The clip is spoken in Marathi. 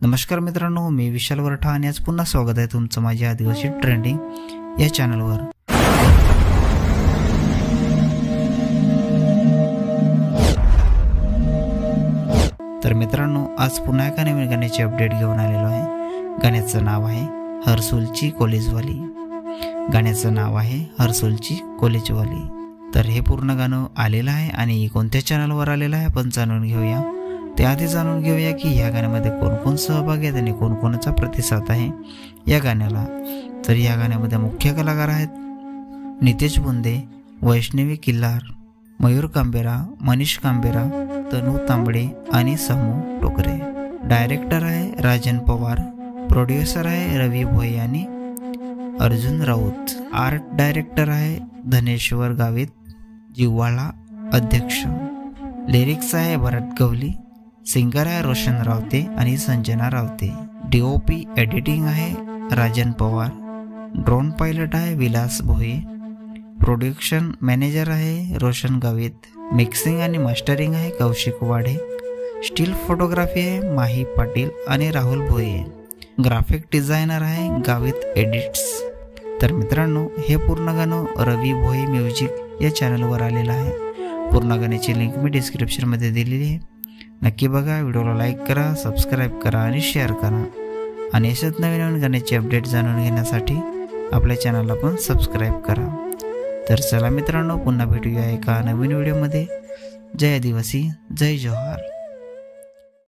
नमस्कार मित्रांनो, मी विशाल वरठा आणि आज पुन्हा स्वागत आहे तुमचं माझ्या आदिवासी ट्रेंडिंग या चॅनलवर। तर मित्रांनो, आज पुन्हा एका नवीन गाण्याची अपडेट घेऊन आलेलो आहे। गाण्याचं नाव आहे हरसुलची कॉलेजवाली। गाण्याचं नाव आहे हरसुलची कॉलेजवाली। तर हे पूर्ण गाणं आलेलं आहे आणि कोणत्या चॅनलवर आलेलं आहे आपण जाणून घेऊया। त्याआधी जाणून घेऊया की या गाण्यामध्ये कोण कोण सहभागी आहेत आणि कोण कोणाचा प्रतिसाद आहे या गाण्याला। तर या गाण्यामध्ये मुख्य कलाकार आहेत नितेश बुंदे, वैष्णवी किल्लार, मयूर कांबेरा, मनीष कांबेरा, तनू तांबडे आणि समू टोकरे। डायरेक्टर आहे राजन पवार, प्रोड्युसर आहे रवी भोई आणि अर्जुन राऊत। आर्ट डायरेक्टर आहे धनेश्वर गावित, जिव्हाळा अध्यक्ष। लिरिक्स आहे भरत गवली, सिंगर आहे रोशन रावते आणि संजना रावते। डीओपी एडिटिंग आहे राजन पवार, ड्रोन पायलट आहे विलास भोई, प्रोडक्शन मॅनेजर आहे रोशन गावित, मिक्सिंग आणि मास्टरिंग आहे कौशिक वाढे, स्टील फोटोग्राफी आहे माही पाटील आणि राहुल भोये, ग्राफिक डिझायनर आहे गावित एडिट्स। तर मित्रांनो, हे पूर्ण गाणं रवी भोई म्युझिक या चॅनलवर आलेलं आहे। पूर्ण गाण्याची लिंक मी डिस्क्रिप्शनमध्ये दिलेली आहे, नक्की बघा। व्हिडिओला लाईक करा, सबस्क्राईब करा आणि शेअर करा आणि अशाच नवीन नवीन गाण्याची अपडेट जाणून घेण्यासाठी आपल्या चॅनलला पण सबस्क्राईब करा। तर चला मित्रांनो, पुन्हा भेटूया एका नवीन व्हिडिओमध्ये। जय आदिवासी, जय जोहार।